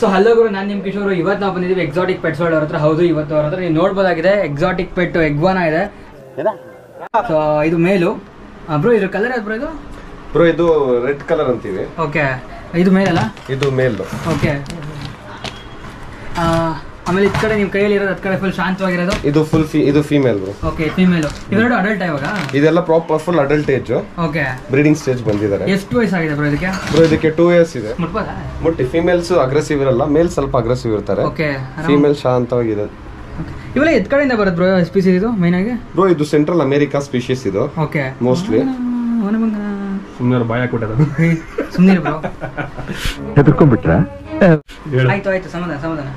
So hello ಗುರು, ನಾನು ನಿಮ್ಮ ಕಿಶೋರು. ಇವತ್ತು ನಾವು ಬಂದಿದ್ದೀವಿ ಎಕ್ಸಾಟಿಕ್ ಪೆಟ್ಸ್ ವರ್ಲ್ಡ್ ಅವ್ರ ಹತ್ರ. ಹೌದು, ಇವತ್ತು ಅವ್ರ ಹತ್ರ ನೀವು ನೋಡ್ಬೋದಾಗಿದೆ ಎಕ್ಸಾಟಿಕ್ ಪೆಟ್ ಎಗ್ವಾನಾ ಇದೆ. ಸೊ ಇದು ಮೇಲು ಬ್ರೋ. ಇದ್ರ ಕಲರ್ ಯಾವ್ದು ಬ್ರೋ? ಇದು ಬ್ರೋ ಇದು ರೆಡ್ ಕಲರ್ ಅಂತೀವಿ. ಓಕೆ, ಇದು ಮೇಲಲ್ಲ? ಇದು ಮೇಲ್. ಓಕೆ, ಆಮೇಲೆ ಈ ಕಡೆ ನಿಮ್ಮ ಕೈಯಲ್ಲಿ ಇರೋದು, ಅದ್ ಕಡೆ ಫುಲ್ ಶಾಂತವಾಗಿರೋದು ಇದು ಫುಲ್ ಇದು ಫೀಮೇಲ್ ಬ್ರೋ. Okay, female. ಇವೆರಡು ಅಡಲ್ಟ್ ಇವಾಗ? ಇದೆಲ್ಲ proper full adult age. Okay, breeding stage ಬಂದಿದ್ದಾರೆ. ಎಷ್ಟು ವಯಸ್ಸಾಗಿದೆ ಬ್ರೋ ಇದಕ್ಕೆ? ಬ್ರೋ ಇದಕ್ಕೆ 2 years ಇದೆ. ಮುಟ್ಟಿ ಫೀಮೇಲ್ಸ್ ಅಗ್ರೆಸಿವ್ ಇರಲ್ಲ, ಮೇಲ್ ಸ್ವಲ್ಪ ಅಗ್ರೆಸಿವ್ ಇರ್ತಾರೆ. ಓಕೆ, ಫೀಮೇಲ್ ಶಾಂತವಾಗಿದೆ. ಇವೆಲ್ಲ ಎತ್ ಕಡೆಯಿಂದ ಬರುತ್ತೆ ಬ್ರೋ ಸ್ಪೀಸೀಸ್ ಇದು ಮೈನ್ ಆಗಿ? ಬ್ರೋ ಇದು ಸೆಂಟ್ರಲ್ ಅಮೆರಿಕಾ ಸ್ಪೀಶೀಸ್ ಇದು. Okay, mostly. ಸುಮ್ಮನೆ ಬಾಯ ಕೊಟ್ಟದ ಸುಮ್ಮನೆ ಬ್ರೋ, ಹೆದರ್ಕೊಂಡ್ಬಿಟ್ರ? ಆಯ್ತು ಸಮಾಧಾನ.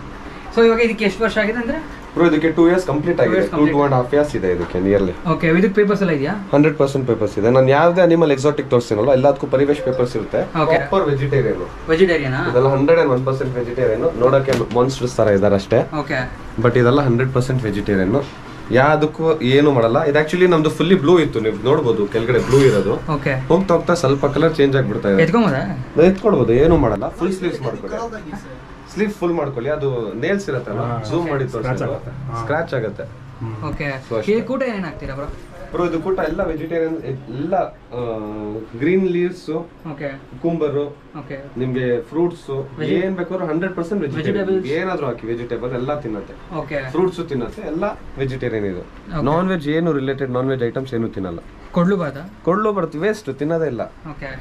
ಸೊ ಇವಾಗ ಇದಕ್ಕೆ ಎಷ್ಟು ವರ್ಷ ಆಗಿದೆ ಅಂದ್ರೆ? ಬ್ರೋ ಇದಕ್ಕೆ 2 years ಕಂಪ್ಲೀಟ್ ಆಗಿದೆ. 2.5 years ಇದೆ ಇದಕ್ಕೆ ನಿಯರ್ಲಿ. ಓಕೆ, ಇದಕ್ಕೆ ಪೇಪರ್ಸ್ ಎಲ್ಲ ಇದೆಯಾ? 100% ಪೇಪರ್ಸ್ ಇದೆ. ನಾನು ಯಾವ್ದೇ ಅನಿಮಲ್ ಎಕ್ಸಾಟಿಕ್ ತೋರಿಸ್ತೀನಲ್ಲ ಎಲ್ಲದಕ್ಕೂ ಪರಿವೇಶ್ ಪೇಪರ್ಸ್ ಇರುತ್ತೆ. Proper vegetarian. ಇದೆಲ್ಲ 101% ವೆಜಿಟೇರಿಯನ್. ನೋಡಕ್ಕೆ ಮಾನ್ಸ್ಟರ್ಸ್ ತರ ಇದಾರೆ ಅಷ್ಟೇ. ಓಕೆ, ಬಟ್ ಇದೆಲ್ಲ 100% ವೆಜಿಟೇರಿಯನ್. ಯಾವ್ದಕ್ಕೂ ಏನು ಮಾಡಲ್ಲ. ಇದು ಆಕ್ಚುಲಿ ನಮ್ದು ಫುಲ್ಲಿ ಬ್ಲೂ ಇತ್ತು, ನೀವು ನೋಡಬಹುದು ಕೆಳಗಡೆ ಬ್ಲೂ ಇರೋದು. ಓಕೆ, ಹೋಗ್ತಾ ಸ್ವಲ್ಪ ಕಲರ್ ಚೇಂಜ್ ಆಗ್ಬಿಡ್ತಾ ಇದೆ. ಎತ್ಕೊಳ್ಬಹುದು, ಏನು ಮಾಡಲ್ಲ. ಫುಲ್ ಸ್ಲೀವ್ಸ್ ಮಾಡ್ಕೊಳ್ಳಿ. ಸ್ಲೀವ್ ಫುಲ್ ಮಾಡ್ಕೊಳ್ಳಿ. ಅದು ನೇಲ್ಸ್ ಇರತ್ತಲ್ಲ, ಜೂಮ್ ಮಾಡಿ ಸ್ಕ್ರಾಚ್ ಆಗುತ್ತೆ. ಓಕೆ, ಈ ಕೂಟ ಏನೇನು ಹಾಕ್ತೀರಾ ಬ್ರೋ? ಬ್ರೋ ಇದು ಕೂಟ ಎಲ್ಲ ವೆಜಿಟೇರಿಯನ್, ಎಲ್ಲ green leaves, okay, cucumber, okay, ನಿಮಗೆ ಫ್ರೂಟ್ಸ್ ಏನ್ ಬೇಕಾದ್ರೂ 100% ವೆಜಿಟೇಬಲ್. ಏನಾದ್ರೂ ಹಾಕಿ ವೆಜಿಟೇಬಲ್ ಎಲ್ಲ ತಿನ್ನತ್ತೆ. ಓಕೆ, ಫ್ರೂಟ್ಸ್ ತಿನ್ನತ್ತೆ, ಎಲ್ಲ ವೆಜಿಟೇರಿಯನ್ ಇದು. ನಾನ್ ವೆಜ್ ಏನು ರಿಲೇಟೆಡ್ ನಾನ್ ವೆಜ್ ಐಟಮ್ಸ್ ಏನು ತಿನ್ನಲ್ಲ. ಕೊಡ್ಲು ಬರುತ್ತೆ, ವೇಸ್ಟ್, ತಿನ್ನೋದೇ ಇಲ್ಲ.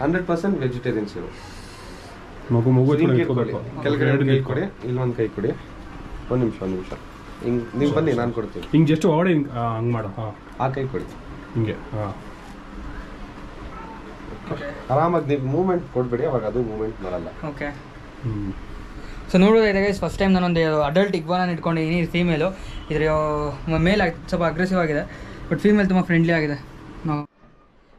100% ವೆಜಿಟೇರಿಯನ್ಸ್ ಇರು. ಮಗು ಕೆಳಗಡೆ ಕೈ ಕೊಡಿ, ಇಲ್ಲೊಂದು ಕೈ ಕೊಡಿ. ಒಂದು ನಿಮಿಷ ಹಿಂಗ್ ನೀವು ಬನ್ನಿ, ನಾನು ಕೊಡ್ತೀನಿ. ಹಿಂಗ್ ಜಸ್ಟ್ ಹೊಡೆ, ಹಂಗ್ ಮಾಡ. ಆ ಕೈ ಕೊಡಿ ಹಿಂಗೆ. ಆರಾಮಾಗಿ ನೀವು ಮೂವ್ಮೆಂಟ್ ಕೊಡ್ಬೇಡಿ, ಅವಾಗ ಅದು ಮೂವ್ಮೆಂಟ್ ಮಾಡಲ್ಲ. ಓಕೆ, ಸೊ ನೋಡೋದಾಗಿದೆ ಫಸ್ಟ್ ಟೈಮ್ ನಾನೊಂದು ಅಡಲ್ಟ್ ಇಗ್ವಾನ ಇಟ್ಕೊಂಡಿದ್ದೀನಿ. ಇದು ಫೀಮೇಲು. ಇದ್ರ ಮೇಲ್ ಸ್ವಲ್ಪ ಅಗ್ರೆಸಿವ್ ಆಗಿದೆ, ಬಟ್ ಫೀಮೇಲ್ ತುಂಬ ಫ್ರೆಂಡ್ಲಿ ಆಗಿದೆ.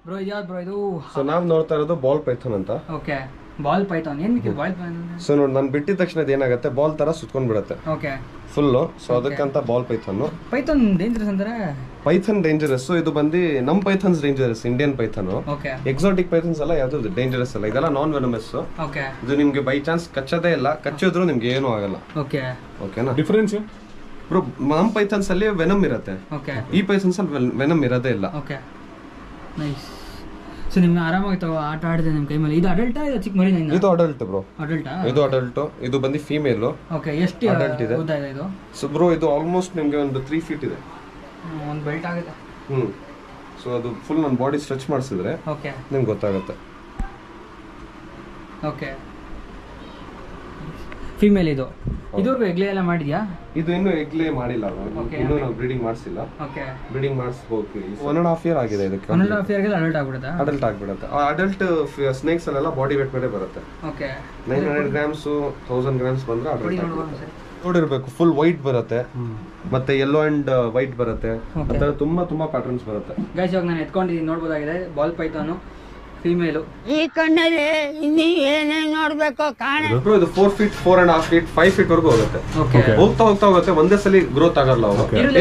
ಬ್ರೋ ಯಾವ್ದು ಬ್ರೋ ಇದು? ಸೊ ನಾವು ನೋಡ್ತಾ ಇರೋದು ಬಾಲ್ ಪೈಥಾನ್ ಅಂತ. ಓಕೆ, ಬಾಲ್ ಪೈಥಾನ್ ಏನು ಬೇಕಿದೆ? Ball Python. ಸೊ ನೋಡಿ, ನಾನು ಬಿಟ್ಟಿದ ತಕ್ಷಣ ಏನಾಗುತ್ತೆ, ಬಾಲ್ ತರ ಸುತ್ಕೊಂಡ್ ಬಿಡುತ್ತೆ. Okay, full. ಸೊ ಅದಕ್ಕಂತ ಬಾಲ್ ಪೈಥಾನ್. ಪೈಥಾನ್ ಡೇಂಜರಸ್ ಅಂದ್ರೆ? Python dangerous. ಇದು ಬಂದು ನಮ್ pythons dangerous, Indian python. Okay, exotic pythons ಎಲ್ಲ ಯಾವ್ದು ಡೇಂಜರಸ್ ಅಲ್ಲ. ಇದೆಲ್ಲ ನಾನ್ ವೆನಮಸ್. ಓಕೆ, ಇದು ನಿಮ್ಗೆ ಬೈ ಚಾನ್ಸ್ ಕಚ್ಚೋದೇ ಇಲ್ಲ, ಕಚ್ಚಿದ್ರು ನಿಮ್ಗೆ ಏನೂ ಆಗಲ್ಲ. ಓಕೆ, ಓಕೆನಾ? ಡಿಫರೆನ್ಸ್ ಬ್ರೋ, ನಮ್ ಪೈಥಾನ್ಸ್ ಅಲ್ಲಿ ವೆನಮ್ ಇರುತ್ತೆ. ಓಕೆ, ಈ ಪೈಥಾನ್ಸ್ ಅಲ್ಲಿ ವೆನಮ್ ಇರೋದೇ ಇಲ್ಲ. Okay, nice. ಸೊ ನಿಮ್ಗೆ ಆರಾಮಾಗಿ ಆಟ ಆಡಿದೆ ನಿಮ್ಮ ಕೈ ಮೇಲೆ. ಇದು ಅಡಲ್ಟಾ ಇದು ಚಿಕ್ಕ ಮರಿ? ಇದು ಅಡಲ್ಟ್ ಬ್ರೋ. ಅಡಲ್ಟಾ? ಇದು ಅಡಲ್ಟ್. ಇದು ಬಂದು ಫೀಮೇಲ್. ಓಕೆ, ಎಷ್ಟು ಅಡಲ್ಟ್ ಇದೆ ಇದು? ಸೊ ಬ್ರೋ ಇದು ಆಲ್ಮೋಸ್ಟ್ ನಿಮಗೆ ಒಂದು 3 feet ಇದೆ. ಒಂದು ಬೆಲ್ಟ್ ಆಗುತ್ತೆ. ಸೊ ಅದು ಫುಲ್ ನನ್ನ ಬಾಡಿ ಸ್ಟ್ರೆಚ್ ಮಾಡಿಸಿದ್ರೆ ಓಕೆ ನಿಮ್ಗೆ ಗೊತ್ತಾಗುತ್ತೆ. ಓಕೆ, ಫೀಮೇಲ್ ಇದು. ಇದುವರೆಗೂ ಎಗ್ಲೇ ಎಲ್ಲ ಮಾಡಿದ್ಯಾ? ಇದು ಇನ್ನೂ ಎಗ್ಲೇ ಮಾಡಿಲ್ಲ, ಇನ್ನೂ ನಾವು ಬ್ರೀಡಿಂಗ್ ಮಾಡಿಸಿಲ್ಲ. ಓಕೆ, ಬ್ರೀಡಿಂಗ್ ಮಾಡಿಸ್ಬೇಕು. 1.5 year ಆಗಿದೆ ಇದಕ್ಕೆ. 1.5 year ಅಡಲ್ಟ್ ಆಗ್ಬಿಡುತ್ತಾ? ಅಡಲ್ಟ್ ಆಗ್ಬಿಡುತ್ತೆ. ಅಡಲ್ಟ್ ಸ್ನೇಕ್ಸ್ ಅಲ್ಲೆಲ್ಲ ಬಾಡಿ ವೇಟ್ ಮೇಲೆ ಬರುತ್ತೆ. ಓಕೆ, 900 grams 1000 grams ಬಂದ್ರೆ ಅಡಲ್ಟ್ ನೋಡಿರ್ಬೇಕು. ಫುಲ್ ವೈಟ್ ಬರುತ್ತೆ, ಮತ್ತೆ ಯೆಲ್ಲೋ ಅಂಡ್ ವೈಟ್ ಬರುತ್ತೆ. ಅದರ ತುಂಬಾ ಪ್ಯಾಟರ್ನ್ಸ್ ಬರುತ್ತೆ. ಗೈಸ್, ಇವಾಗ ನಾನು ಎತ್ಕೊಂಡಿದ್ದೀನಿ, ನೋಡ್ಬೋದಾಗಿದೆ ಬಾಲ್ ಪೈಥಾನು ಫೀಮೇಲು. ಈ ಕಣ್ಣಲ್ಲಿ ಇನ್ನೀ ಏನೇನ್ ನೋಡ್ಬೇಕು ಕಾಣ. ಇದು 4 feet 4.5 feet 5 feet ವರೆಗೂ ಹೋಗುತ್ತೆ. ಹೋಗ್ತಾ ಹೋಗುತ್ತೆ, ಒಂದೇ ಸಲ ಗ್ರೋತ್ ಆಗಲ್ಲ.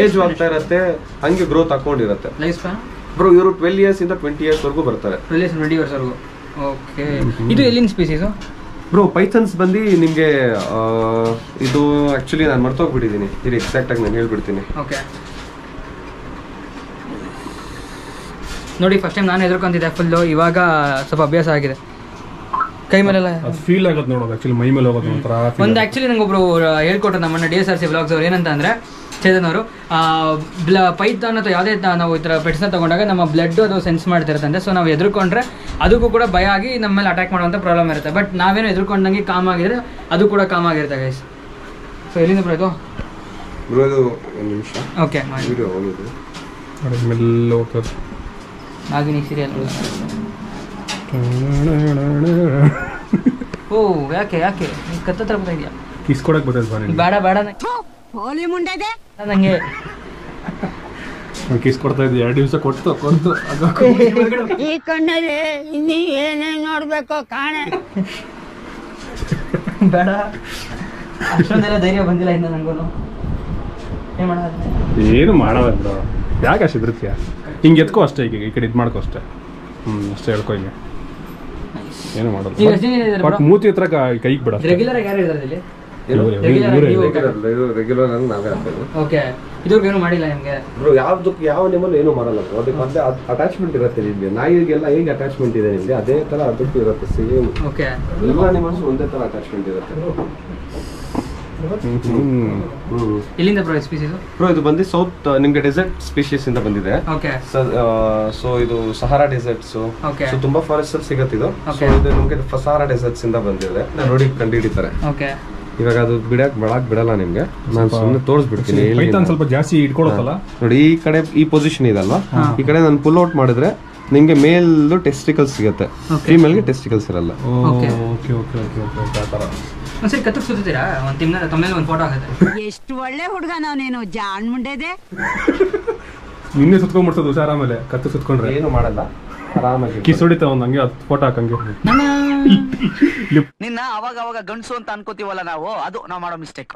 ಏಜ್ ಆಗ್ತಾ ಇರತ್ತೆ, ಹಂಗೆ ಗ್ರೋತ್ ಹಾಕೊಂಡಿರತ್ತೆ. ಲೈಫ್ ಸ್ಪ್ಯಾನ್ ಬ್ರೋ ಇವರು 12 years ಇಂದ 20 years ವರೆಗೂ ಬರ್ತಾರೆ. 20 years ವರೆಗೂ. ಓಕೆ, ಇದು ಎಲ್ಲಿನ ಸ್ಪೀಸೀಸು ಬ್ರೋ? ಪೈಥನ್ಸ್ ಬಂದು ನಿಮಗೆ ಇದು ಆಕ್ಚುಲಿ ನಾನು ಮರ್ತೋಗ್ಬಿಟ್ಟಿದ್ದೀನಿ. ಇದು ಎಕ್ಸಾಕ್ಟ್ ಆಗಿ ನಾನು ಹೇಳ್ಬಿಡ್ತೀನಿ. ಓಕೆ, ನೋಡಿ ಫಸ್ಟ್ ಟೈಮ್ ನಾನು ಎದುರ್ಕೊಂತಿದ್ದೆ ಫುಲ್ಲು. ಇವಾಗ ಸ್ವಲ್ಪ ಅಭ್ಯಾಸ ಆಗಿದೆ. ಕೈ ಮೇಲೆಲ್ಲ ಫೀಲ್ ಆಗುತ್ತೆ ನೋಡೋದು. ಆಕ್ಚುಲಿ ಮೈ ಮೇಲೆ ಹೋಗೋದು ಒಂಥರ. ಒಂದು ಆ್ಯಕ್ಚುಲಿ ನಂಗೆ ಒಬ್ರು ಹೇಳ್ಕೊಟ್ರು ನಮ್ಮನ್ನ DSRC ವ್ಲಾಗ್ಸ್ ಅವ್ರು. ಏನಂತ ಅಂದರೆ ಚೇತನ್ ಅವರು, ಪೈಥಾನ್ ಅಥವಾ ಯಾವುದೇ ನಾವು ಈ ಥರ ಪೆಟ್ಸ್ನ ತೊಗೊಂಡಾಗ ನಮ್ಮ ಬ್ಲಡ್ ಅದು ಸೆನ್ಸ್ ಮಾಡ್ತಿರುತ್ತಂತೆ. ಸೊ ನಾವು ಎದುರ್ಕೊಂಡ್ರೆ ಅದಕ್ಕೂ ಕೂಡ ಭಯ ಆಗಿ ನಮ್ಮ ಮೇಲೆ ಅಟ್ಯಾಕ್ ಮಾಡುವಂಥ ಪ್ರಾಬ್ಲಮ್ ಇರುತ್ತೆ. ಬಟ್ ನಾವೇನು ಎದುರ್ಕೊಂಡಂಗೆ ಕಾಮ್ ಆಗಿದ್ರೆ ಅದು ಕೂಡ ಕಾಮ್ ಆಗಿರುತ್ತೆ ಗೈಸ್. ಸೊ ಎಲ್ಲಿಂದ ಬರೋದು ಬ್ರೋ? ಇದು ಒಂದು ನಿಮಿಷ. ಓಕೆ, ವಿಡಿಯೋ ಹೋಗೋದು ಮೆಲ್ಲ ಹೋಗ್ತದೆ. ನಾಗಿನಿ ಸೀರಿಯಲ್. ಓ ಯಾಕೆ ಕತ್ತತ್ರ ಬರ್ತಾ ಇದೆಯಾ? ಕಿಸ್ಕೊಡಕ್ ಬರ್ತದೆ. ಬೇಡ ಹೋಲಿ ಮುಂಡೆ ನಂಗೆ ಕಿಸ್ ಕೊಡ್ತಾ ಇದ್ದೆ. 2 ದಿವಸ ಕೊಡ್ತು. ಈ ಕಣ್ಣಲ್ಲಿ ಇನ್ನೀ ಏನೇನ್ ನೋಡ್ಬೇಕು ಕಾಣ. ಬೇಡ, ಅಷ್ಟೊಂದೆಲ್ಲ ಧೈರ್ಯ ಬಂದಿಲ್ಲ ಇನ್ನು ನನಗೂ. ಏನು ಮಾಡೋದು? ಯಾಕೆ ಅಷ್ಟು ಬರುತ್ತೆ? ಹಿಂಗೆ ಎತ್ಕೋ ಅಷ್ಟೇ, ಈಗ ಈ ಕಡೆ ಇದು ಮಾಡ್ಕೋ ಅಷ್ಟೇ. ಅಷ್ಟೇ ಹೇಳ್ಕೊ ಹಿಂಗೆ. ಏನು ಮಾಡೋದು? ಮೂತಿ ಹತ್ರ ಕೈಗೆ ಬಿಡ. ರೆಗ್ಯುಲರ್ ಆಗಿ ಯಾರು ಇದ್ದಾರೆ ಇಲ್ಲಿ? ರೆಗ್ಯುಲರ್ ಆಗಿ ನಾವೇ ಹಾಕೋದು. ಓಕೆ, ಇದುವರೆಗೂ ಏನು ಮಾಡಿಲ್ಲ ನಿಮಗೆ ಬ್ರೋ? ಯಾವ್ದಕ್ಕೆ ಯಾವ ನಿಮ್ಮಲ್ಲಿ ಏನು ಮಾಡಲ್ಲ ಬ್ರೋ. ಅದಕ್ಕೆ ಮತ್ತೆ ಅಟ್ಯಾಚ್ಮೆಂಟ್ ಇರುತ್ತೆ ನಿಮಗೆ. ನಾಯಿಗೆಲ್ಲ ಹೇಗೆ ಅಟ್ಯಾಚ್ಮೆಂಟ್ ಇದೆ ನಿಮಗೆ, ಅದೇ ತರ ಅದಕ್ಕೂ ಇರುತ್ತೆ ಸೇಮ್. ಓಕೆ, ಎಲ್ಲ ಅನಿಮಲ್ಸ್ ಒಂದೇ ತರ ಅಟ್ಯಾಚ್ಮೆಂಟ್ ಇರುತ್ತೆ. ಇಲ್ಲಿಂದ ಬ್ರೋ ಸ್ಪೀಸೀಸ್? ಬ್ರೋ ಇದು ಬಂದು ಸೌತ್ ನಿಮ್ಗೆ ಡೆಸರ್ಟ್ ಸ್ಪೀಶೀಸ್ ಇಂದ ಬಂದಿದೆ. ಓಕೆ, ಸೊ ಇದು ಸಹಾರಾ ಡೆಸರ್ಟ್ಸ್. ಓಕೆ, ಸೊ ತುಂಬಾ ಫಾರೆಸ್ಟ್ ಅಲ್ಲಿ ಸಿಗುತ್ತೆ ಇದು. ಸೊ ಇದು ನಿಮ್ಗೆ ಸಹಾರಾ ಡೆಸರ್ಟ್ಸ್ ಇಂದ ಬಂದಿದೆ. ನೋಡಿ ಕಂಡು ಹಿಡಿತಾರೆ. ಓಕೆ, ಇವಾಗ ಅದು ಬಳಕ್ ಬಿಡಲ್ಲ ನಿಮ್ಗೆ. ನಾನು ಸುಮ್ಮನೆ ತೋರಿಸ್ಬಿಡ್ತೀನಿ. ಸ್ವಲ್ಪ ಜಾಸ್ತಿ ಇಟ್ಕೊಳತ್ತಲ್ಲ ನೋಡಿ, ಈ ಕಡೆ ಈ ಪೊಸಿಷನ್ ಇದಲ್ವಾ, ಈ ಕಡೆ ನಾನು ಪುಲ್ ಔಟ್ ಮಾಡಿದ್ರೆ ನಿಮ್ಗೆ ಮೇಲ್ ಟೆಸ್ಟಿಕಲ್ಸ್ ಸಿಗುತ್ತೆ, ಫೀಮೇಲ್ಗೆ ಟೆಸ್ಟಿಕಲ್ಸ್ ಇರಲ್ಲ. ಓಕೆ ಓಕೆ ಓಕೆ ಓಕೆ ಆ ಥರ. ಒಂದ್ಸರಿ ಕತ್ತಕ್ಕೆ ಸುತ್ತೀರಾ? ಒಂದು ತಮ್ಮೇಲೆ ಒಂದು ಫೋಟೋ ಆಗುತ್ತೆ. ಎಷ್ಟು ಒಳ್ಳೆ ಹುಡುಗ ನಾನೇನು ಜಾಣ್ ಮುಂಡೆದೆ. ನಿನ್ನೆ ಸುತ್ಕೊಂಡ್ಬಿಡ್ತದೆ ಹುಷಾರ. ಆಮೇಲೆ ಕತ್ತು ಸುತ್ಕೊಂಡ್ರೆ ಏನು ಮಾಡಲ್ಲ, ಆರಾಮಾಗಿ ಕಿಸ್ ಹೊಡಿತಾವ ಒಂದು ಹಂಗೆ ಫೋಟೋ ಹಾಕಂಗೆ. ನಿನ್ನ ಅವಾಗ ಅವಾಗ ಗಂಡಸು ಅಂತ ಅನ್ಕೋತೀವಲ್ಲ ನಾವು, ಅದು ನಾವು ಮಾಡೋ ಮಿಸ್ಟೇಕ್.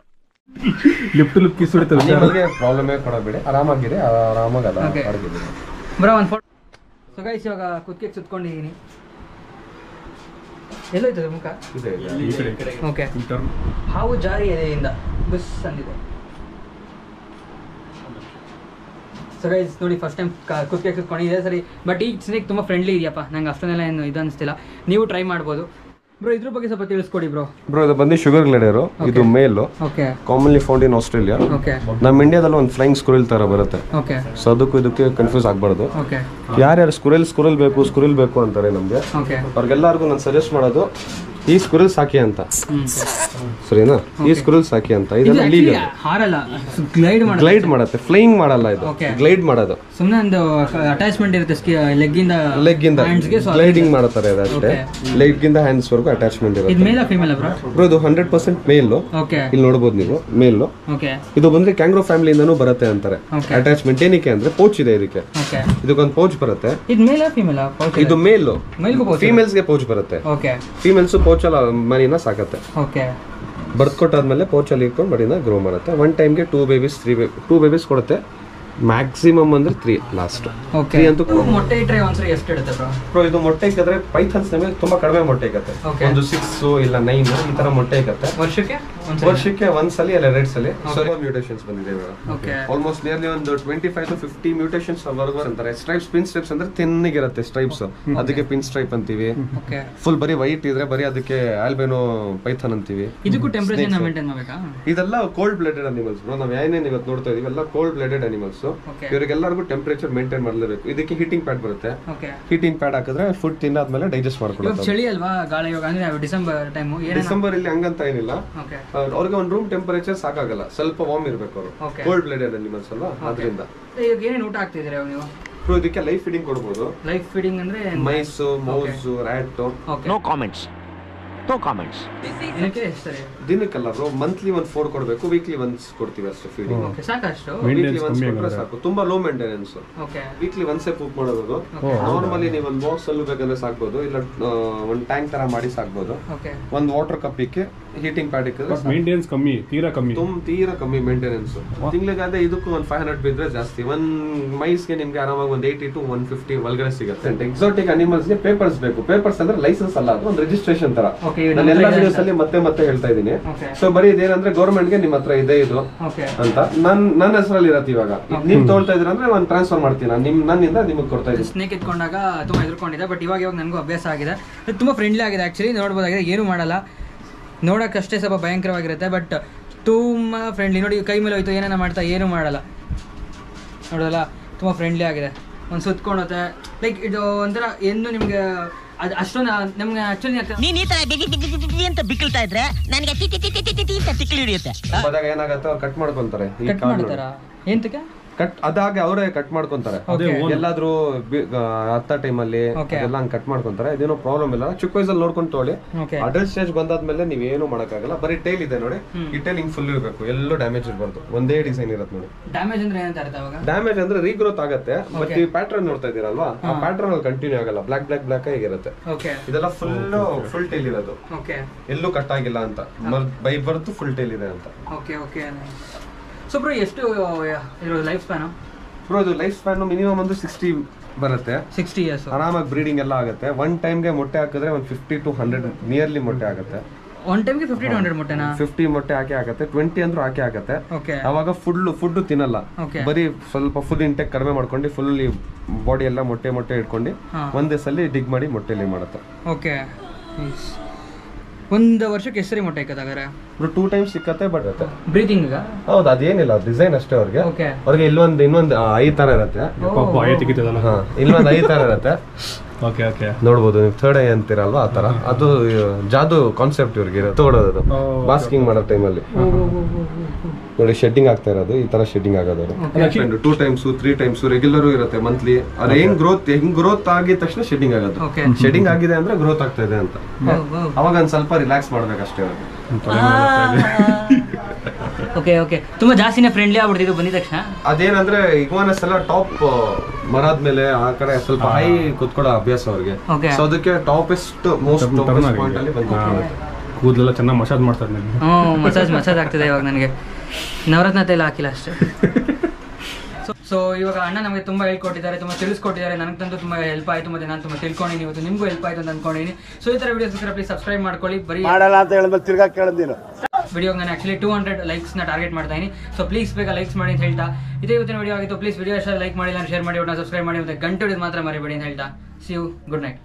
Lift kiss ಹೊಡಿತಾವೆ. ನಿಮಗೆ ಪ್ರಾಬ್ಲಮೇ ಕೊಡಬೇಡಿ, ಆರಾಮಾಗಿರಿ, ಆರಾಮಾಗಿ ಅದ ಅಡಗಿದೆ. ಬರೋ ಒಂದು ಫೋಟೋ. ಸೊ ಗೈಸ್, ಇವಾಗ ಕುತ್ತಿಗೆ ಸುತ್ಕೊಂಡಿದ್ದೀನಿ. ಎಲ್ಲೋಯ್ತದೆ ಮುಖ? ಓಕೆ, ಹಾವು ಜಾರಿ ಎದೆಯಿಂದ ಬಸ್ ಅಂದಿದೆ. ಸೊ ಗೈಸ್ ನೋಡಿ, ಫಸ್ಟ್ ಟೈಮ್ ಕುತ್ತಿಗೆ ಸುತ್ಕೊಂಡಿದೆ ಸರಿ. ಬಟ್ ಈ ಸ್ನೇಕ್ ತುಂಬ ಫ್ರೆಂಡ್ಲಿ ಇದೆಯಪ್ಪ, ನಂಗೆ ಅಷ್ಟೊಂದೆಲ್ಲ ಏನು ಇದು ಅನಿಸ್ತಿಲ್ಲ. ನೀವು ಟ್ರೈ ಮಾಡ್ಬೋದು. ಬ್ರೋ ಇದ್ರ ಬಗ್ಗೆ ಸ್ವಲ್ಪ ತಿಳಿಸ್ಕೊಡಿ ಬ್ರೋ. ಬ್ರೋ ಇದು ಬಂದು ಶುಗರ್ ಗ್ಲೈಡರ್. ಇದು male, okay, commonly found in Australia. Okay, ನಮ್ಮ ಇಂಡಿಯಾದಲ್ಲಿ ಒಂದು ಫ್ಲೈಂಗ್ ಸ್ಕುರಿಲ್ ತರ ಬರುತ್ತೆ. ಓಕೆ, ಸೊ ಅದಕ್ಕೂ ಇದಕ್ಕೆ ಕನ್ಫ್ಯೂಸ್ ಆಗಬಾರ್ದು. ಓಕೆ, ಯಾರ್ಯಾರು ಸ್ಕುರಿಲ್ ಬೇಕು ಅಂತಾರೆ ನಮಗೆ, ಓಕೆ, ಅವ್ರಿಗೆಲ್ಲರಿಗೂ ನಾನು ಸಜೆಸ್ಟ್ ಮಾಡೋದು ಈ ಸ್ಕುರಿಲ್ ಸಾಕಿ ಅಂತ. ಸರಿನಾ? ಈ ಸ್ಕುರಿಲ್ ಸಾಕಿ ಅಂತ. ಇದೆಲ್ಲ ಲೀಗಲ್. ಹಾರಲ್ಲ, ಗ್ಲೈಡ್ ಮಾಡುತ್ತೆ, ಫ್ಲೈಯಿಂಗ್ ಮಾಡಲ್ಲ. ಇದು ಗ್ಲೈಡ್ ಮಾಡೋದು. ಸುಮ್ಮನೆ ಒಂದು ಅಟ್ಯಾಚ್ಮೆಂಟ್ ಇರುತ್ತೆ ಲೆಗ್ ಇಂದ ಗ್ಲೈಡಿಂಗ್ ಮಾಡುತ್ತಾರೆ ಅದಷ್ಟೇ. ಲೆಗ್ ಇಂದ ಹ್ಯಾಂಡ್ಸ್ ವರೆಗೂ ಅಟ್ಯಾಚ್ಮೆಂಟ್ ಇರುತ್ತೆ. ಇದು ಮೇಲ್ ಫೀಮೇಲ್ ಬ್ರೋ? ಇದು 100% ಮೇಲ್. ಓಕೆ, ಇಲ್ಲಿ ನೋಡಬಹುದು ನೀವು ಮೇಲ್. ಓಕೆ, ಇದು ಬಂದ್ರೆ ಕ್ಯಾಂಗ್ರೋ ಫ್ಯಾಮಿಲಿಯಿಂದನೂ ಬರುತ್ತೆ ಅಂತಾರೆ ಅಟ್ಯಾಚ್ಮೆಂಟ್. ಏನಕ್ಕೆ ಅಂದ್ರೆ ಪೌಚ್ ಇದೆ ಇದಕ್ಕೆ. ಓಕೆ, ಇದಕ್ಕೊಂದು ಪೌಚ್ ಬರುತ್ತೆ. ಇದು ಮೇಲ್ ಫೀಮೇಲ್? ಇದು ಮೇಲ್. ಫೀಮೇಲ್ಸ್ಗೆ ಪೌಚ್ ಬರುತ್ತೆ. ಓಕೆ, ಫೀಮೇಲ್ಸ್ ಪೌಚ್ ಅಲ್ಲಿ ಮರಿನ ಸಾಕತ್ತೆ. ಓಕೆ, ಬರ್ಕೊಟ್ಟಾದ್ಮೇಲೆ ಪೌಚಲ್ಲಿ ಇಟ್ಕೊಂಡು ಮರಿನ ಗ್ರೋ ಮಾಡುತ್ತೆ. ಒನ್ ಟೈಮ್ಗೆ 2 ಬೇಬೀಸ್ ಕೊಡುತ್ತೆ. ಮ್ಯಾಕ್ಸಿಮಮ್ ಅಂದ್ರೆ 3 ಲಾಸ್ಟ್. ಓಕೆ, ಮೊಟ್ಟೆ ಇಟ್ಟರೆ ಒಂದ್ಸರಿ ಎಷ್ಟು ಇಡುತ್ತೆ ಬ್ರೋ? ಇದು ಮೊಟ್ಟೆ ಇಕ್ಕಿದ್ರೆ ಪೈಥನ್ಸ್ ನಮಗೆ ತುಂಬಾ ಕಡಿಮೆ ಮೊಟ್ಟೆ ಇಕ್ಕತ್ತೆ. ಒಂದು 6 ಇಲ್ಲ 9 ಈ ತರ ಮೊಟ್ಟೆ ಇಕ್ಕತ್ತೆ ವರ್ಷಕ್ಕೆ ಒಂದ್ಸಲಿ ಇಲ್ಲ 2 ಸಲ. ಸ್ವಲ್ಪ ಮ್ಯೂಟೇಷನ್ಸ್ ಬಂದಿದೆ ಇವಾಗ. ಆಲ್ಮೋಸ್ಟ್ ನಿಯರ್ಲಿ ಒಂದು 25 to 50 ಮ್ಯೂಟೇಷನ್ಸ್ ವರ್ಗು ಅಂತಾರೆ. ಸ್ಟ್ರೈಪ್ಸ್, ಪಿನ್ ಸ್ಟ್ರೈಪ್ಸ್ ಅಂದ್ರೆ ತಿನ್ನಗಿರುತ್ತೆ ಸ್ಟ್ರೈಪ್ಸ್, ಅದಕ್ಕೆ ಪಿನ್ ಸ್ಟ್ರೈಪ್ ಅಂತೀವಿ. ಫುಲ್ ಬರೀ ವೈಟ್ ಇದ್ರೆ ಬರೀ ಅದಕ್ಕೆ ಆಲ್ಬೆನೋ ಪೈಥನ್ ಅಂತೀವಿ. ಇದಕ್ಕೂ ಟೆಂಪರೇಚರ್ ಮೇಂಟೈನ್ ಮಾಡಬೇಕಾ? ಇದೆಲ್ಲ ಕೋಲ್ಡ್ ಬ್ಲಡೆಡ್ ಅನಿಮಲ್ಸ್ ಬ್ರೋ. ನಾವು ಏನೇನು ಇವತ್ತು ನೋಡ್ತಾ ಇದೀವಿ ಎಲ್ಲ ಕೋಲ್ಡ್ ಬ್ಲಡೆಡ್ ಅನಿಮಲ್ಸ್. ಇವರಿಗೆಲ್ಲರಿಗೂ ಟೆಂಪರೇಚರ್ ಮೇಂಟೈನ್ ಮಾಡಲೇಬೇಕು. ಇದಕ್ಕೆ ಹೀಟಿಂಗ್ ಪ್ಯಾಡ್ ಬರುತ್ತೆ. ಹೀಟಿಂಗ್ ಪ್ಯಾಡ್ ಹಾಕಿದ್ರೆ ಫುಡ್ ತಿನ್ನಾದ್ಮೇಲೆ ಡೈಜೆಸ್ಟ್ ಮಾಡ್ಕೊಳ್ಳುತ್ತೆ. ಚಳಿ ಅಲ್ವಾ, ಗಾಳಿ ಇವಾಗ ಅಂದ್ರೆ ಡಿಸೆಂಬರ್ ಇಲ್ಲಿ ಹಂಗಂತ ಏನಿಲ್ಲ. ಅವ್ರಿಗೆ ಒಂದು ರೂಮ್ ಟೆಂಪರೇಚರ್ ಸಾಕಾಗಲ್ಲ, ಸ್ವಲ್ಪ ವಾರ್ಮ್ ಇರಬೇಕು ಅವರು. ಕೋಲ್ಡ್ ಬ್ಲಡೆಡ್ ಅನಿಮಲ್ಸ್ ಅಲ್ವಾ, ಅದರಿಂದ. ಏನೇನು ಊಟ ಆಗ್ತಿದ್ರೆ ನೀವು? ಇದಕ್ಕೆ ಲೈಫ್ ಫೀಡಿಂಗ್ ಕೊಡಬಹುದು. ಲೈಫ್ ಫೀಡಿಂಗ್ ಅಂದ್ರೆ mice, mouse, rat. No comments. ದಿನಕ್ಕಲ್ಲ ಬ್ರೋ, ಮಂತ್ಲಿ 4 ಕೊಡಬೇಕು, ವೀಕ್ಲಿ ಒನ್ಸ್ ಕೊಡ್ತೀವಿ ಅಷ್ಟೇ ಫೀಡಿಂಗ್. ಸಾಕಷ್ಟು ವೀಕ್ಲಿ ಒನ್ಸ್ ಕೊಟ್ರೆ ಸಾಕು. ತುಂಬಾ ಲೋ ಮೇಂಟೆನೆನ್ಸ್. ವೀಕ್ಲಿ ಒನ್ಸೇ ಕೂಕ್ ಮಾಡೋದು. ನಾರ್ಮಲಿ ನೀವು ಒಂದು ಬಾಕ್ಸ್ ಅಲ್ಲಿ ಬೇಕಂದ್ರೆ ಸಾಕ್ಬೋದು, ಇಲ್ಲ ಒಂದು ಟ್ಯಾಂಕ್ ತರ ಮಾಡಿ ಸಾಕ್ಬೋದು. ಒಂದು ವಾಟರ್ ಕಪ್ ಇಕ್ಕೆ ಹೀಟಿಂಗ್ ಪ್ಯಾಡ್ ಇಕ್ಕಿದ್ರೆ ಮೇಂಟೆನೆನ್ಸ್ ಕಮ್ಮಿ, ತೀರಾ ಕಮ್ಮಿ ಮೇಂಟೆನೆನ್ಸ್. ತಿಂಗಳಿಗೆ ಇದಕ್ಕೂ ಒಂದು 500 ಬಿದ್ರೆ ಜಾಸ್ತಿ. ಒಂದ್ ಮೈಸ್ಗೆ ನಿಮ್ಗೆ ಆರಾಮಾಗಿ ಒಂದು 80 to 150 ಒಳಗಡೆ ಸಿಗುತ್ತೆ. ಎಕ್ಸಾಟಿಕ್ ಅನಿಮಲ್ಸ್ ಗೆ ಪೇಪರ್ಸ್ ಬೇಕು. ಪೇಪರ್ಸ್ ಅಂದ್ರೆ ಲೈಸೆನ್ಸ್ ಅಲ್ಲ, ಅದು ಒಂದು ರಿಜಿಸ್ಟ್ರೇಷನ್ ತರ. ನಾನು ಎಲ್ಲಾ ವಿಡಿಯೋಸ್ ಅಲ್ಲಿ ಮತ್ತೆ ಹೇಳ್ತಾ ಇದೀನಿ. ಸೊ ಬರೀ ಇದೇನಂದ್ರೆ ಗೌರ್ಮೆಂಟ್ ಗೆ ನಿಮ್ಮ ಹತ್ರ ಇದೆ ಇದು ಅಂತ ನನ್ನ ಹೆಸರಲ್ಲಿ ಇರತ್ತೆ. ಇವಾಗ ನೀವ್ ತಗೊಳ್ತಾ ಇದ್ರ ಅಂದ್ರೆ ನಾನು ಟ್ರಾನ್ಸ್ಫರ್ ಮಾಡ್ತೀನಿ, ನನ್ನಿಂದ ನಿಮಗೆ ಕೊಡ್ತಾ ಇದ್ದೀನಿ. ಸ್ನೇಕ್ ಇಟ್ಕೊಂಡಾಗ ತುಂಬಾ ಎದುರ್ಕೊಂಡಿದೆ, ಬಟ್ ಇವಾಗ ನನಗೂ ಅಭ್ಯಾಸ ಆಗಿದೆ. ತುಂಬಾ ಫ್ರೆಂಡ್ಲಿ ಆಗಿದೆ ಆಕ್ಚುಲಿ, ನೋಡ್ಬೋದಾಗಿದೆ. ಏನು ಮಾಡಲ್ಲ, ನೋಡೋಕ್ಕಷ್ಟೇ ಸ್ವಲ್ಪ ಭಯಂಕರವಾಗಿರುತ್ತೆ, ಬಟ್ ತುಂಬಾ ಫ್ರೆಂಡ್ಲಿ. ನೋಡಿ ಕೈ ಮೇಲೆ ಹೋಯ್ತು, ಏನೇನ ಮಾಡ್ತಾ ಏನು ಮಾಡಲ್ಲ, ನೋಡೋಲ್ಲ ತುಂಬ ಫ್ರೆಂಡ್ಲಿ ಆಗಿದೆ. ಒಂದು ಸುತ್ಕೊಂಡೋತೆ ಲೈಕ್ ಇದು ಒಂಥರ ಎಂದು ನಿಮ್ಗೆ ಅದು ಅಷ್ಟೊಂದು ನಮ್ಗೆ ಆಕ್ಚುಲಿ ನೀನ್ ಈ ತರ ಅಂತ ಬಿಕ್ಕಳ್ತಾ ಇದ್ರೆ ನನಗೆ ತಿಕ್ಕಿ ಹಿಡಿಯುತ್ತೆ. ಏನಾಗತ್ತೆ, ಅವ್ರು ಕಟ್ ಮಾಡ್ಕೊಂತಾರೆ. ಕಟ್ ಮಾಡ್ತಾರ ಎಂತಕ್ಕೆ? ಕಟ್ ಅದಾಗೆ ಅವರೇ ಕಟ್ ಮಾಡ್ಕೊಂತಾರೆ. ಎಲ್ಲಾದ್ರೂ ಹತ್ತ ಟೈಮಲ್ಲಿ ಎಲ್ಲ ಹಂಗ್ ಕಟ್ ಮಾಡ್ಕೊಂತಾರೆ. ಇದೇನೋ ಪ್ರಾಬ್ಲಮ್ ಇಲ್ಲ. ಚಿಕ್ಕ ವಯಸ್ಸಲ್ಲಿ ನೋಡ್ಕೊಂಡು ತೊಗೊಳ್ಳಿ. ಅಡಲ್ಟ್ ಸ್ಟೇಜ್ ಬಂದಾದ್ಮೇಲೆ ನೀವೇನು ಮಾಡಕ್ಕಾಗಲ್ಲ. ಬರೀ ಟೈಲ್ ಇದೆ ನೋಡಿ, ಈ ಟೈಲ್ ಹಿಂಗ್ ಫುಲ್ ಇರಬೇಕು, ಎಲ್ಲೂ ಡ್ಯಾಮೇಜ್ ಇರಬಾರ್ದು. ಒಂದೇ ಡಿಸೈನ್ ಇರುತ್ತೆ ನೋಡಿ. ಡ್ಯಾಮೇಜ್ ಅಂದ್ರೆ ಏನಂತ ಅರ್ಥ? ಅವಾಗ ಡ್ಯಾಮೇಜ್ ಅಂದ್ರೆ ರೀಗ್ರೋತ್ ಆಗುತ್ತೆ. ಬಟ್ ಈ ಪ್ಯಾಟರ್ನ್ ನೋಡ್ತಾ ಇದೀರಲ್ವಾ, ಆ ಪ್ಯಾಟರ್ನ್ ಅಲ್ಲಿ ಕಂಟಿನ್ಯೂ ಆಗಲ್ಲ. ಬ್ಲಾಕ್ ಹೇಗಿರುತ್ತೆ. ಇದೆಲ್ಲ ಫುಲ್ ಟೈಲ್ ಇರೋದು, ಎಲ್ಲೂ ಕಟ್ ಆಗಿಲ್ಲ ಅಂತ. ಬೈ ಬರ್ತು ಫುಲ್ ಟೈಲ್ ಇದೆ ಅಂತ. ಸೊ ಬ್ರೋ ಎಷ್ಟು ಲೈಫ್ ಸ್ಪ್ಯಾನ್? ಬ್ರೋ ಇದು ಲೈಫ್ ಸ್ಪ್ಯಾನ್ ಮಿನಿಮಮ್ ಒಂದು 60 ಬರುತ್ತೆ. 60 ಇಯರ್ಸ್ ಆರಾಮಾಗಿ ಬ್ರೀಡಿಂಗ್ ಎಲ್ಲ ಆಗುತ್ತೆ. ಒನ್ ಟೈಮ್ಗೆ ಮೊಟ್ಟೆ ಹಾಕಿದ್ರೆ ಒಂದು 50 to 100 ನಿಯರ್ಲಿ ಮೊಟ್ಟೆ ಆಗುತ್ತೆ. ಒನ್ ಟೈಮ್ಗೆ 50-100 ಮೊಟ್ಟೆನಾ? 50 ಮೊಟ್ಟೆ ಹಾಕಿ ಆಗತ್ತೆ, 20 ಅಂದ್ರೂ ಹಾಕಿ ಆಗತ್ತೆ. ಓಕೆ. ಅವಾಗ ಫುಡ್ ತಿನ್ನಲ್ಲ, Okay. ಬರೀ ಸ್ವಲ್ಪ ಫುಡ್ ಇಂಟೆಕ್ ಕಡಿಮೆ ಮಾಡ್ಕೊಂಡು ಫುಲ್ ಬಾಡಿ ಎಲ್ಲ ಮೊಟ್ಟೆ ಇಟ್ಕೊಂಡು ಒಂದೇ ಸಲ ಡಿಗ್ ಮಾಡಿ ಮೊಟ್ಟೆಲಿ ಮಾಡುತ್ತೆ. ಓಕೆ. ಒಂದು ವರ್ಷಕ್ಕೆ ಎಷ್ಟು ಸರಿ ಮೊಟ್ಟೆ ಇಕ್ಕತ್ತಾಗಾರೆ? 2 ಟೈಮ್ಸ್ ಸಿಕ್ಕತ್ತೆ. ಬಟ್ ಬ್ರೀತಿಂಗ್ ಹೌದು, ಅದೇನಿಲ್ಲ, ಡಿಸೈನ್ ಅಷ್ಟೇ ಅವ್ರಿಗೆ. ಓಕೆ. ಅವ್ರಿಗೆ ಇನ್ನೊಂದು ಐ ತರ ಇರುತ್ತೆ. ಇಲ್ಲೊಂದು ಐ ತರ ಇರುತ್ತೆ. Okay okay. ನೋಡ್ಬೋದು ನೀವು, ಥರ್ಡ್ ಐ ಅಂತೀರಲ್ವಾ, ಆ ತರ. ಅದು ಜಾದು ಕಾನ್ಸೆಪ್ಟ್ ಇವ್ರಿಗೆ ತಗೊಳೋದು ಬಾಸ್ಕಿಂಗ್ ಮಾಡೋ ಟೈಮಲ್ಲಿ. ನೋಡಿ ಶೆಡ್ಡಿಂಗ್ ಆಗ್ತಾ ಇರೋದು, ಈ ತರ ಶೆಡ್ಡಿಂಗ್ ಆಗೋದು. 2 ಟೈಮ್ಸ್ 3 ಟೈಮ್ಸ್ ರೆಗ್ಯುಲರ್ ಇರುತ್ತೆ ಮಂತ್ಲಿ. ಅದು ಹೆಂಗ್ ಗ್ರೋತ್ ಆಗಿದ ತಕ್ಷಣ ಶೆಡ್ಡಿಂಗ್ ಆಗೋದು. ಶೆಡ್ಡಿಂಗ್ ಆಗಿದೆ ಅಂದ್ರೆ ಗ್ರೋತ್ ಆಗ್ತಾ ಇದೆ ಅಂತ. ಅವಾಗ ಒಂದ್ ಸ್ವಲ್ಪ ರಿಲ್ಯಾಕ್ಸ್ ಮಾಡ್ಬೇಕಷ್ಟೇ ಅವ್ರಿಗೆ. Okay okay. ತುಂಬಾ ಜಾಸ್ತಿನೇ ಫ್ರೆಂಡ್ಲಿ ಆಗ್ಬಿಡ್ತಿದ್ದು ಬಂದಿದ ತಕ್ಷಣ. ಅದೇನಂದ್ರೆ ಇಗ್ವಾನಸ್ ಎಲ್ಲ ಟಾಪ್ ಮರದ ಮೇಲೆ ಆ ಕಡೆ ಸ್ವಲ್ಪ ಹೈ ಕುತ್ಕೊಳ್ಳೋ ಅಭ್ಯಾಸ ಅವ್ರಿಗೆ. ಸೊ ಅದಕ್ಕೆ ಟಾಪೆಸ್ಟ್ ಮೋಸ್ಟ್ ಪಾಯಿಂಟ್ ಅಲ್ಲಿ ಬಂದು ಕೂದಲೆಲ್ಲ ಚೆನ್ನಾಗಿ ಮಸಾಜ್ ಮಾಡ್ತಾರೆ ನನಗೆ. ಮಸಾಜ್ ಆಗ್ತಿದೆ ಇವಾಗ ನನಗೆ. ನವರತ್ನ ತೈಲ ಹಾಕಿಲ್ಲ ಅಷ್ಟೇ. ಸೊ ಇವಾಗ ಅಣ್ಣ ನಮಗೆ ತುಂಬ ಹೇಳ್ಕೊಟ್ಟಿದ್ದಾರೆ, ತುಂಬ ತಿಳಿಸ್ಕೊಟ್ಟಿದ್ದಾರೆ. ನನಗಂತೂ ತುಂಬ ಹೆಲ್ಪ್ ಆಯಿತು, ಮತ್ತು ನಾನು ತುಂಬ ತಿಳ್ಕೊಂಡಿನಿ. ಇವತ್ತು ನಿಮಗೂ ಹೆಲ್ಪ್ ಆಯಿತು ಅಂತ ಅನ್ಕೊಂಡಿನಿ. ಸೊ ಈ ಥರ ವಿಡಿಯೋಸ್ಗೋಸ್ಕರ ಪ್ಲೀಸ್ ಸಬ್ಸ್ಕ್ರೈಬ್ ಮಾಡ್ಕೊಳ್ಳಿ. ಬರೀ ಮಾಡಲ್ಲ ಅಂತ ಹೇಳಿದ್ರೆ ತಿರ್ಗಾ ಕೇಳಿದ್ದೀನಿ. ವಿಡಿಯೋಗೆ ನಾನು ಆ್ಯಕ್ಚುಲಿ 200 ಲೈಕ್ಸ್ನ ಟಾರ್ಗೆಟ್ ಮಾಡ್ತಾ ಇದ್ದೀನಿ. ಸೊ ಪ್ಲೀಸ್ ಬೇಗ ಲೈಕ್ಸ್ ಮಾಡಿ ಅಂತ ಹೇಳ್ತಾ, ಇದೇ ಇವತ್ತಿನ ವಿಡಿಯೋ ಆಗಿತ್ತು. ಪ್ಲೀಸ್ ವಿಡಿಯೋ ಅಷ್ಟೇ ಲೈಕ್ ಮಾಡಿ, ನಾನು ಶೇರ್ ಮಾಡಿ, ಒಟ್ಟು ಸಬ್ಸ್ಕ್ರೈಬ್ ಮಾಡಿ, ಮತ್ತು ಗಂಟೆ ಹಿಡಿದು ಮಾತ್ರ ಮರಿಬೇಡಿ ಅಂತ ಹೇಳ್ತಾ, ಸಿ ಯು, ಗುಡ್ ನೈಟ್.